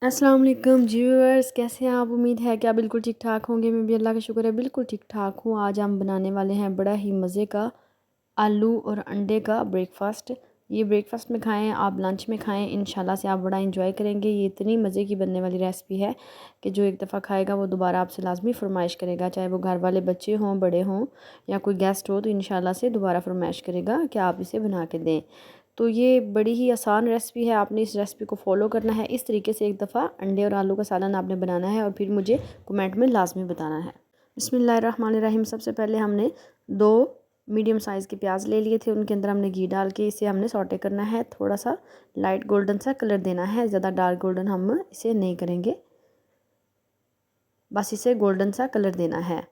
अस्सलाम वालेकुम जी व्यूअर्स, कैसे हैं आप? उम्मीद है कि आप बिल्कुल ठीक ठाक होंगे। मैं भी अल्लाह का शुक्र है बिल्कुल ठीक ठाक हूँ। आज हम बनाने वाले हैं बड़ा ही मज़े का आलू और अंडे का ब्रेकफ़ास्ट। ये ब्रेकफ़ास्ट में खाएं, आप लंच में खाएं, इंशाल्लाह से आप बड़ा इंजॉय करेंगे। ये इतनी मज़े की बनने वाली रेसिपी है कि जो एक दफ़ा खाएगा वो दोबारा आपसे लाजमी फरमाइश करेगा, चाहे वो घर वाले बच्चे हों, बड़े हों या कोई गेस्ट हो, तो इंशाल्लाह से दोबारा फरमाइश करेगा कि आप इसे बना के दें। तो ये बड़ी ही आसान रेसिपी है, आपने इस रेसिपी को फॉलो करना है। इस तरीके से एक दफ़ा अंडे और आलू का सालन आपने बनाना है और फिर मुझे कमेंट में लाजमी बताना है। बिस्मिल्लाहिर्रहमानिर्रहीम। सबसे पहले हमने 2 मीडियम साइज़ के प्याज ले लिए थे, उनके अंदर हमने घी डाल के इसे हमने सौटे करना है। थोड़ा सा लाइट गोल्डन सा कलर देना है, ज़्यादा डार्क गोल्डन हम इसे नहीं करेंगे, बस इसे गोल्डन सा कलर देना है।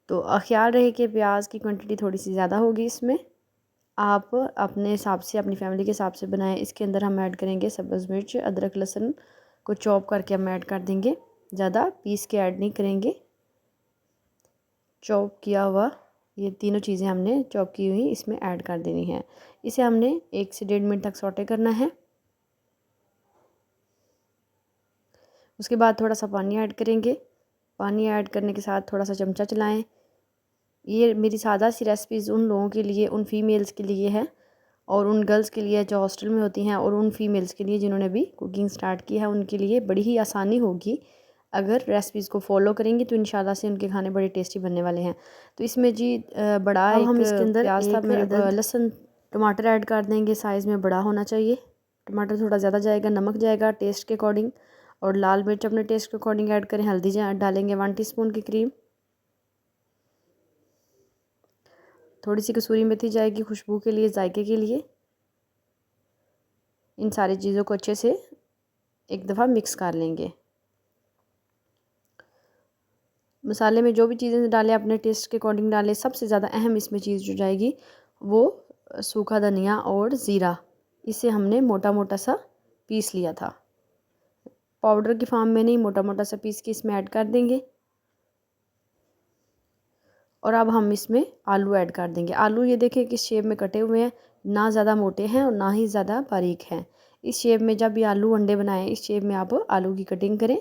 तो ख्याल रहे कि प्याज की क्वांटिटी थोड़ी सी ज़्यादा होगी इसमें। आप अपने हिसाब से, अपनी फैमिली के हिसाब से बनाएं। इसके अंदर हम ऐड करेंगे सब्ज़ मिर्च, अदरक, लहसुन को चॉप करके हम ऐड कर देंगे, ज़्यादा पीस के ऐड नहीं करेंगे। चॉप किया हुआ ये तीनों चीज़ें हमने चॉप की हुई इसमें ऐड कर देनी है। इसे हमने 1 से 1.5 मिनट तक सौटे करना है। उसके बाद थोड़ा सा पानी ऐड करेंगे। पानी ऐड करने के साथ थोड़ा सा चमचा चलाएं। ये मेरी सादा सी रेसिपीज़ उन लोगों के लिए, उन फीमेल्स के लिए है और उन गर्ल्स के लिए जो हॉस्टल में होती हैं, और उन फीमेल्स के लिए जिन्होंने भी कुकिंग स्टार्ट की है, उनके लिए बड़ी ही आसानी होगी। अगर रेसिपीज़ को फॉलो करेंगी तो इंशाल्लाह से उनके खाने बड़े टेस्टी बनने वाले हैं। तो इसमें जी बड़ा अब एक हम इसके अंदर प्याज था, एक मेरे अदद लहसुन, टमाटर ऐड कर देंगे। साइज़ में बड़ा होना चाहिए, टमाटर थोड़ा ज़्यादा जाएगा। नमक जाएगा टेस्ट के अकॉर्डिंग, और लाल मिर्च अपने टेस्ट के अकॉर्डिंग ऐड करें। हल्दी डालेंगे 1 टीस्पून की करीब। थोड़ी सी कसूरी मेथी जाएगी खुशबू के लिए, जायके के लिए। इन सारी चीज़ों को अच्छे से एक दफ़ा मिक्स कर लेंगे। मसाले में जो भी चीज़ें डालें अपने टेस्ट के अकॉर्डिंग डालें। सबसे ज़्यादा अहम इसमें चीज़ जो जाएगी वो सूखा धनिया और ज़ीरा। इसे हमने मोटा मोटा सा पीस लिया था, पाउडर की फॉर्म में नहीं, मोटा मोटा सा पीस के इसमें ऐड कर देंगे। और अब हम इसमें आलू ऐड कर देंगे। आलू ये देखें किस शेप में कटे हुए हैं, ना ज़्यादा मोटे हैं और ना ही ज़्यादा बारीक हैं। इस शेप में जब भी आलू अंडे बनाएं, इस शेप में आप आलू की कटिंग करें।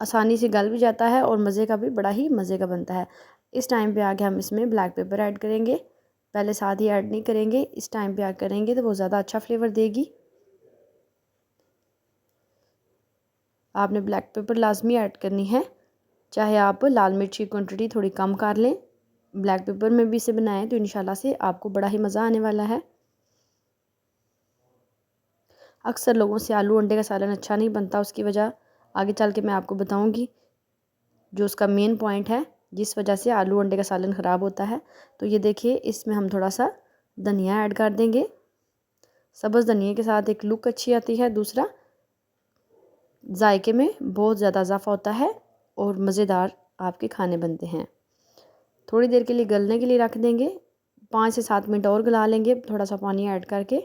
आसानी से गल भी जाता है और मज़े का भी बड़ा ही मज़े का बनता है। इस टाइम पे आके हम इसमें ब्लैक पेपर ऐड करेंगे। पहले साथ ही ऐड नहीं करेंगे, इस टाइम पे ऐड करेंगे तो वो ज़्यादा अच्छा फ्लेवर देगी। आपने ब्लैक पेपर लाजमी ऐड करनी है, चाहे आप लाल मिर्च की क्वांटिटी थोड़ी कम कर लें। ब्लैक पेपर में भी इसे बनाएं तो इंशाल्लाह से आपको बड़ा ही मज़ा आने वाला है। अक्सर लोगों से आलू अंडे का सालन अच्छा नहीं बनता, उसकी वजह आगे चल के मैं आपको बताऊंगी, जो उसका मेन पॉइंट है जिस वजह से आलू अंडे का सालन ख़राब होता है। तो ये देखिए, इसमें हम थोड़ा सा धनिया ऐड कर देंगे। सब्ज़ धनिया के साथ एक लुक अच्छी आती है, दूसरा जायके में बहुत ज़्यादा इजाफा होता है और मज़ेदार आपके खाने बनते हैं। थोड़ी देर के लिए गलने के लिए रख देंगे, 5 से 7 मिनट और गला लेंगे थोड़ा सा पानी ऐड करके।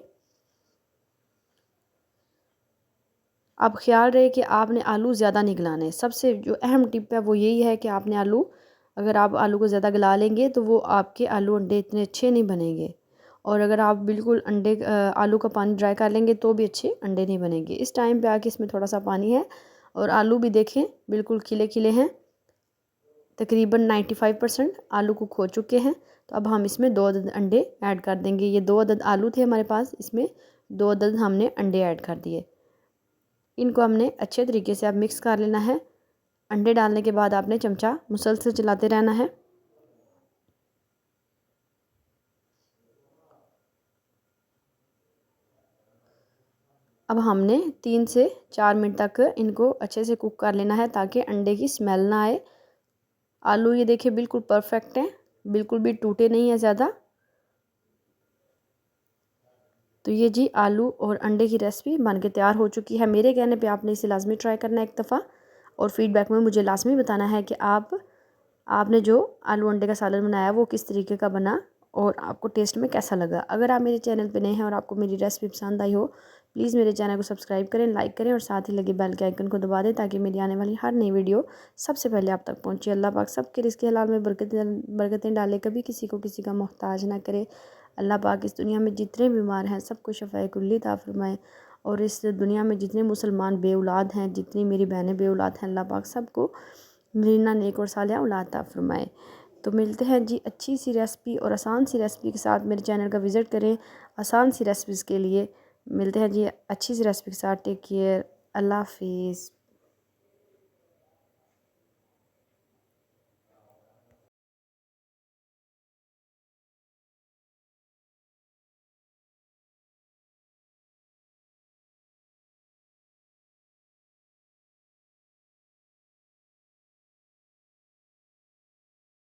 अब ख्याल रहे कि आपने आलू ज़्यादा नहीं गलाने। सबसे जो अहम टिप है वो यही है कि आपने आलू, अगर आप आलू को ज़्यादा गला लेंगे तो वो आपके आलू अंडे इतने अच्छे नहीं बनेंगे। और अगर आप बिल्कुल आलू का पानी ड्राई कर लेंगे तो भी अच्छे अंडे नहीं बनेंगे। इस टाइम पे आके इसमें थोड़ा सा पानी है और आलू भी देखें बिल्कुल खिले खिले हैं, तकरीबन 95% आलू कुक हो चुके हैं। तो अब हम इसमें 2 अदद अंडे ऐड कर देंगे। ये 2 अदद आलू थे हमारे पास, इसमें 2 अदद हमने अंडे ऐड कर दिए। इनको हमने अच्छे तरीके से अब मिक्स कर लेना है। अंडे डालने के बाद आपने चमचा मुसलसल चलाते रहना है। अब हमने 3 से 4 मिनट तक इनको अच्छे से कुक कर लेना है ताकि अंडे की स्मेल ना आए। आलू ये देखिए बिल्कुल परफेक्ट हैं, बिल्कुल भी टूटे नहीं है ज़्यादा। तो ये जी आलू और अंडे की रेसिपी बन के तैयार हो चुकी है। मेरे कहने पे आपने इसे लाजमी ट्राई करना है एक दफ़ा, और फीडबैक में मुझे लाजमी बताना है कि आपने जो आलू अंडे का सालन बनाया वो किस तरीके का बना और आपको टेस्ट में कैसा लगा। अगर आप मेरे चैनल पे नए हैं और आपको मेरी रेसिपी पसंद आई हो, प्लीज़ मेरे चैनल को सब्सक्राइब करें, लाइक करें और साथ ही लगे बेल के आइकन को दबा दें ताकि मेरी आने वाली हर नई वीडियो सबसे पहले आप तक पहुँचे। अल्लाह पाक सबके रिज़्क़ हलाल में बरकतें डाले, कभी किसी को किसी का मोहताज ना करे। अल्लाह पाक इस दुनिया में जितने बीमार हैं सबको शफ़ाए कुल्ली अता फ़रमाए और इस दुनिया में जितने मुसलमान बे औलाद हैं, जितनी मेरी बहनें बे औलाद हैं, अल्लाह पाक सबको मरीना नेक और सालिहा औलाद अता फरमाए। तो मिलते हैं जी अच्छी सी रेसिपी और आसान सी रेसिपी के साथ। मेरे चैनल का विज़िट करें आसान सी रेसिपीज़ के लिए। मिलते हैं जी अच्छी सी रेसिपी के साथ। टेक केयर, अल्लाह हाफिज़।